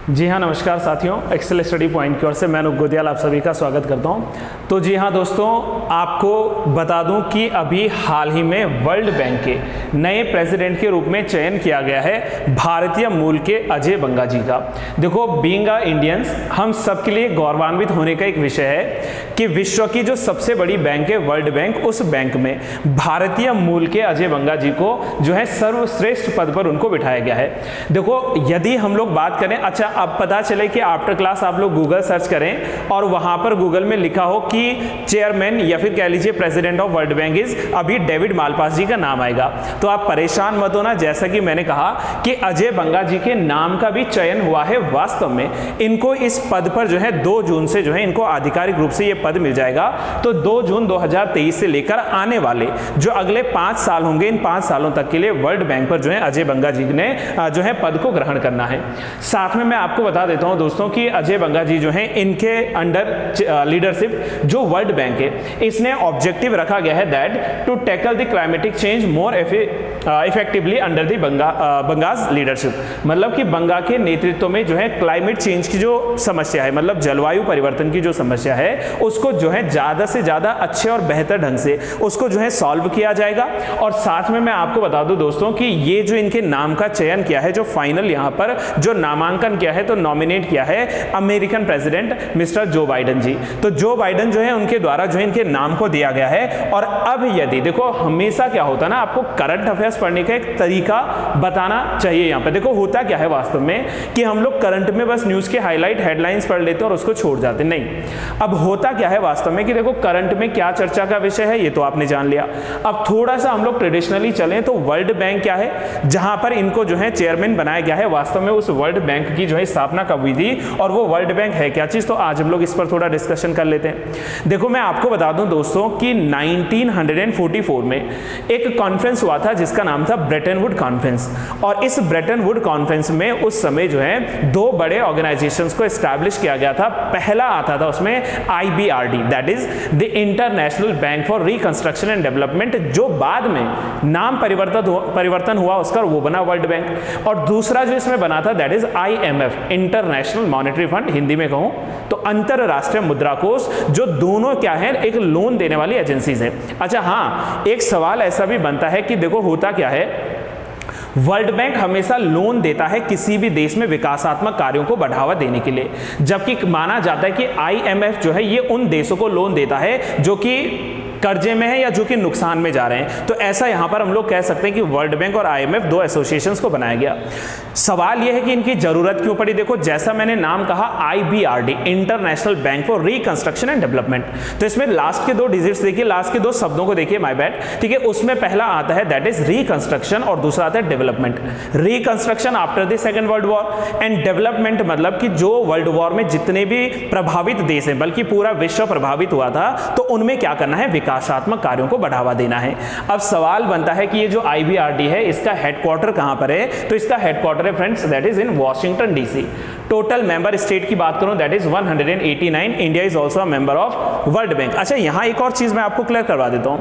जी हाँ, नमस्कार साथियों। एक्सेल स्टडी पॉइंट की ओर से मैं अनूप गोदियाल आप सभी का स्वागत करता हूँ। तो जी हाँ दोस्तों, आपको बता दूं कि अभी हाल ही में वर्ल्ड बैंक के नए प्रेसिडेंट के रूप में चयन किया गया है भारतीय मूल के अजय बंगा जी का। देखो, बीइंग अ इंडियंस, हम सबके लिए गौरवान्वित होने का एक विषय है कि विश्व की जो सबसे बड़ी बैंक है वर्ल्ड बैंक, उस बैंक में भारतीय मूल के अजय बंगा जी को जो है सर्वश्रेष्ठ पद पर उनको बिठाया गया है। देखो, यदि हम लोग बात करें, अच्छा अब पता चले कि आफ्टर क्लास आप लोग गूगल सर्च करें और वहां पर गूगल में लिखा हो कि चेयरमैन या फिर कह लीजिए president of world bank is अभी डेविड मालपास जी का नाम आएगा, तो आप परेशान मत होना। जैसा कि मैंने कहा कि अजय बंगा जी के नाम का भी चयन हुआ है। वास्तव में इनको इस पद पर जो है 2 जून से जो है इनको आधिकारिक रूप से यह पद मिल जाएगा। तो 2 जून 2023 से लेकर आने वाले जो अगले 5 साल होंगे, इन 5 सालों तक के लिए वर्ल्ड बैंक पर जो है अजय बंगा जी ने जो है पद को ग्रहण करना है। साथ में मैं आपको बता देता हूं दोस्तों कि अजय बंगा जी जो हैं, इनके अंडर लीडरशिप जो वर्ल्ड बैंक है, इसने ऑब्जेक्टिव रखा गया है that to tackle the climatic change more effectively under the Banga's leadership. मतलब कि बंगा के नेतृत्व में जो है क्लाइमेट चेंज की जो समस्या है, मतलब जलवायु परिवर्तन की जो समस्या है, उसको जो है ज्यादा से ज्यादा अच्छे और बेहतर ढंग से उसको जो है सॉल्व किया जाएगा। और साथ में मैं आपको बता दूं दोस्तों कि ये जो इनके नाम का चयन किया है, जो फाइनल यहाँ पर जो नामांकन किया है, तो नॉमिनेट किया है American president mister Joe Biden ji. तो जो बाइडेन जो है उनके द्वारा जो है इनके नाम को दिया गया है। और अब यदि देखो, हमेशा क्या होता है ना, आपको करंट अफेयर्स पढ़ने का एक तरीका बताना चाहिए। यहाँ पे देखो होता क्या है वास्तव में कि हम लोग करंट में बस न्यूज के हाईलाइट हेडलाइंस पढ़ लेते हैं और उसको छोड़ जाते नहीं। अब होता क्या है वास्तव में कि देखो, करंट में क्या चर्चा का विषय है ये तो आपने जान लिया। अब थोड़ा सा हम लोग ट्रेडिशनली चलें तो वर्ल्ड बैंक क्या है, जहां पर इनको जो है चेयरमैन बनाया गया है। वास्तव में उस वर्ल्ड बैंक की जो है स्थापना कब हुई थी और वो वर्ल्ड बैंक है क्या चीज, तो आज हम लोग इस पर थोड़ा डिस्कशन कर लेते हैं। देखो, मैं आपको बता दूं दोस्तों कि 1944 में एक कॉन्फ्रेंस हुआ था जिसका नाम था ब्रेटन वुड कॉन्फ्रेंस। और इस ब्रेटन वुड कॉन्फ्रेंस में उस समय जो है 2 बड़े ऑर्गेनाइजेशंस को एस्टैब्लिश किया गया था। पहला आता था उसमें IBRD, that is the international bank for reconstruction and development, जो बाद में नाम परिवर्तन हुआ उसका, वो बना वर्ल्ड बैंक। और दूसरा जो इसमें बना था that is IMF, international monetary fund, Hindi में कहूं तो अंतरराष्ट्रीय मुद्रा कोष, जो दोनों क्या है, एक लोन देने वाली एजेंसीज है। अच्छा हाँ, एक सवाल ऐसा भी बनता है कि देखो होता क्या है, वर्ल्ड बैंक हमेशा लोन देता है किसी भी देश में विकासात्मक कार्यों को बढ़ावा देने के लिए, जबकि माना जाता है कि IMF जो है ये उन देशों को लोन देता है जो कि कर्जे में है या जो कि नुकसान में जा रहे हैं। तो ऐसा यहां पर हम लोग कह सकते हैं कि वर्ल्ड बैंक और IMF 2 एसोसिएशंस को बनाया गया। सवाल यह है कि इनकी जरूरत क्यों पड़ी। देखो, जैसा मैंने नाम कहा IBRD, international bank for reconstruction and development, तो इसमें लास्ट के 2 डिजिट्स देखिए, लास्ट के 2 शब्दों को देखिए, माय बैड, ठीक है। उसमें पहला आता है दैट इज रिकंस्ट्रक्शन और दूसरा आता है development. Reconstruction after the second world war and development मतलब कि जो वर्ल्ड वॉर में जितने भी प्रभावित देश हैं, बल्कि पूरा विश्व प्रभावित हुआ था, तो उनमें क्या करना है, विकासात्मक कार्यों को बढ़ावा देना है। अब सवाल बनता है कि ये जो IBRD है इसका हेडक्वार्टर कहां पर है, तो इसका हेडक्वार्टर है friends that is in Washington DC। Total member state की बात करूं that is 189। India is also a member of world bank. अच्छा, यहां एक और चीज मैं आपको क्लियर करवा देता हूं।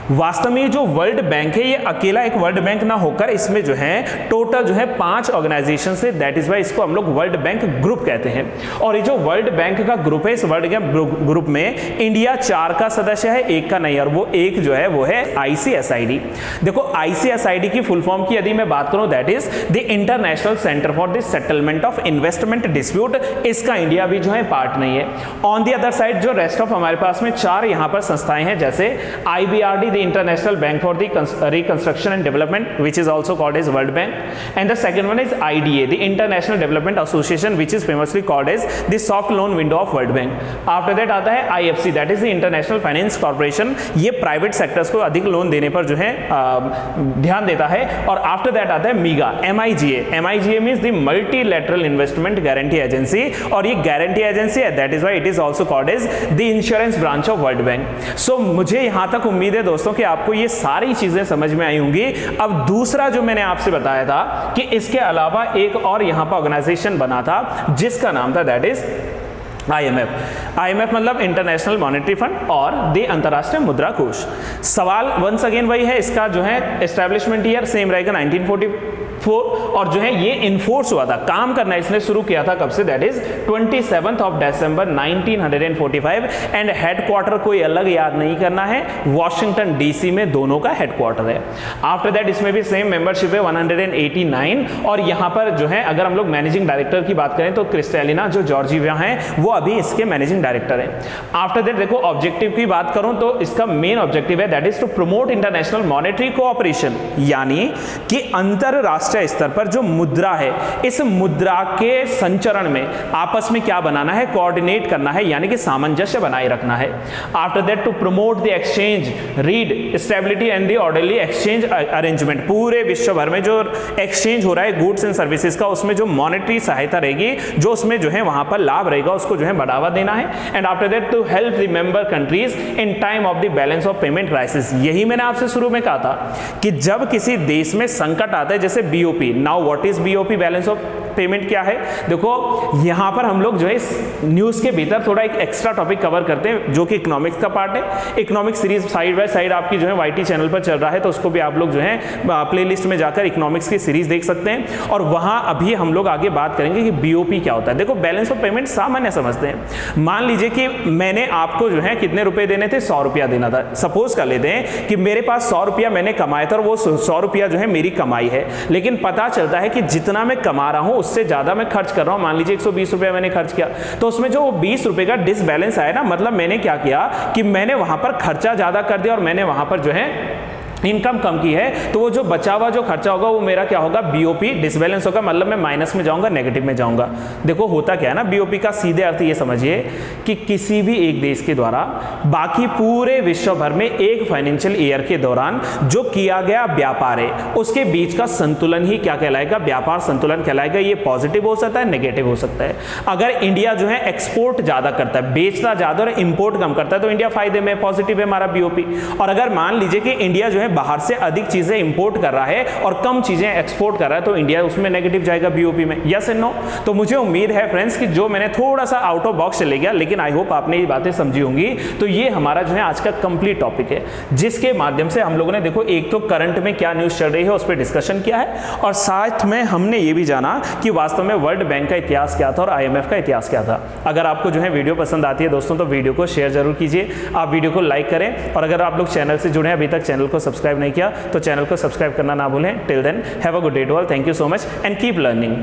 वास्तव में जो वर्ल्ड बैंक है ये अकेला एक वर्ल्ड बैंक ना होकर इसमें जो है टोटल जो है 5 ऑर्गेनाइजेशन है, दैट इज वाई इसको हम लोग वर्ल्ड बैंक ग्रुप कहते हैं। और ये जो वर्ल्ड बैंक का ग्रुप है, इस वर्ल्ड बैंक ग्रुप में इंडिया 4 का सदस्य है, 1 का नहीं, और वो एक जो है वो है ICSID। देखो, ICSID की फुल फॉर्म की यदि मैं बात करूं that is the international centre for the settlement of investment dispute. इसका इंडिया भी जो है पार्ट नहीं है। ऑन द अदर साइड जो रेस्ट ऑफ हमारे पास में 4 यहां पर संस्थाएं हैं, जैसे IBRD, the International Bank for the Reconstruction and Development, which is also called as World Bank, and the second one is IDA, the International Development Association, which is famously called as the soft loan window of World Bank. After that आता है IFC, that is the International Finance Corporation, ये private sectors को अधिक loan देने पर जो है ध्यान देता है। और आफ्टर दैट आता है MIGA, MIGA means the multilateral investment guarantee agency, और ये गारंटी एजेंसी है, that is why it is also called as the insurance branch of world bank. So मुझे यहां तक उम्मीद है दोस्तों कि आपको ये सारी चीजें समझ में आई होंगी। अब दूसरा जो मैंने आपसे बताया था कि इसके अलावा एक और यहां पर ऑर्गेनाइजेशन बना था जिसका नाम था दैट इज IMF मतलब इंटरनेशनल मॉनेटरी फंड और द अंतर्राष्ट्रीय मुद्रा कोष। सवाल वंस अगेन वही है, इसका जो है एस्टेब्लिशमेंट ईयर सेम रहेगा 1944, और जो है ये इन्फोर्स हुआ था, काम करना इसने शुरू किया था कब से, that is 27 December 1945, and headquarter कोई अलग याद नहीं करना है, वॉशिंगटन डीसी में दोनों का हेडक्वार्टर है। आफ्टर दैट इसमें भी सेम मेंबरशिप है 189, और यहाँ पर जो है अगर हम लोग मैनेजिंग डायरेक्टर की बात करें तो क्रिस्टैलिना जो जॉर्जिवा हैं वो अभी इसके मैनेजिंग डायरेक्टर हैं। आफ्टर दैट देखो ऑब्जेक्टिव की बात करूं तो इसका मेन ऑब्जेक्टिव है that is to promote international monetary cooperation, यानी कि अंतरराष्ट्रीय स्तर पर जो मुद्रा है इस मुद्रा के संचरण में आपस में क्या बनाना है, कोऑर्डिनेट करना है, यानी कि सामंजस्य बनाए रखना है। After that to promote the exchange, rate stability and the orderly exchange arrangement, पूरे विश्व भर में जो एक्सचेंज हो रहा है गुड्स एंड सर्विसेज का, उसमें जो मॉनेटरी सहायता रहेगी, जो उसमें जो है वहां पर लाभ रहेगा, उसको जो है बढ़ावा देना है। And after that to help the member countries in time of the balance of payment crisis. यही मैंने आपसे शुरू में कहा था कि जब किसी देश में संकट आता है, जैसे BOP, now what is BOP, balance of payment क्या है, देखो यहां पर हम लोग जो है इस न्यूज के भीतर थोड़ा एक एक्स्ट्रा टॉपिक कवर करते हैं जो कि इकोनॉमिक्स का पार्ट है। Economic series side by side आपकी जो है वाईटी चैनल पर चल रहा है, तो उसको भी आप लोग जो है प्लेलिस्ट में जाकर इकोनॉमिक्स की सीरीज देख सकते हैं, और वहां अभी हम लोग आगे बात करेंगे कि बीओपी क्या होता है। देखो बैलेंस ऑफ पेमेंट सामान्य समझते हैं। मान लीजिए कि मैंने आपको जो है कितने रुपए देने थे, 100 रुपया देना था। सपोज कर लेते हैं कि मेरे पास 100 रुपया मैंने कमाया था और वो 100 रुपया जो है मेरी कमाई है, लेकिन पता चलता है कि जितना मैं कमा रहा हूं उससे ज्यादा मैं खर्च कर रहा हूं। मान लीजिए 120 रुपया मैंने खर्च किया, तो उसमें जो 20 रुपए का डिसबैलेंस आया ना, मतलब मैंने क्या किया कि मैंने वहां पर खर्चा ज्यादा कर दिया और मैंने वहां पर जो है इनकम कम की है, तो वो जो बचा हुआ जो खर्चा होगा वो मेरा क्या होगा, बीओपी डिसबैलेंस होगा, मतलब मैं माइनस में जाऊंगा, नेगेटिव में जाऊंगा। देखो होता क्या है ना, बीओपी का सीधे अर्थ ये समझिए कि किसी भी एक देश के द्वारा बाकी पूरे विश्व भर में एक फाइनेंशियल ईयर के दौरान जो किया गया व्यापार है उसके बीच का संतुलन ही क्या कहलाएगा, व्यापार संतुलन कहलाएगा। ये पॉजिटिव हो सकता है, नेगेटिव हो सकता है। अगर इंडिया जो है एक्सपोर्ट ज्यादा करता है, बेचता ज्यादा और इंपोर्ट कम करता है, तो इंडिया फायदे में, पॉजिटिव है हमारा बीओपी। और अगर मान लीजिए कि इंडिया जो है बाहर से अधिक चीजें इंपोर्ट कर रहा है और कम चीजें एक्सपोर्ट कर रहा है, तो इंडिया उसमें नेगेटिव जाएगा बीओपी में, यस एंड नो। तो मुझे उम्मीद है फ्रेंड्स कि जो मैंने थोड़ा सा आउट ऑफ बॉक्स चले गया, लेकिन आई होप आपने ये बातें समझी होंगी। तो ये हमारा जो है आज का कंप्लीट टॉपिक है, जिसके माध्यम से हम लोगों ने देखो एक तो करंट में क्या न्यूज चल रही है उस पर डिस्कशन किया है, और साथ में हमने ये भी जाना कि वास्तव में वर्ल्ड बैंक का इतिहास क्या था और IMF का इतिहास क्या था। अगर आपको जो है वीडियो पसंद आती है दोस्तों, तो वीडियो को शेयर जरूर कीजिए, आप वीडियो को लाइक करें, और अगर आप लोग चैनल से जुड़े हैं, अभी तक चैनल को सब्सक्राइब नहीं किया, तो चैनल को सब्सक्राइब करना ना भूलें। Till then have a good day to all, thank you so much and keep learning.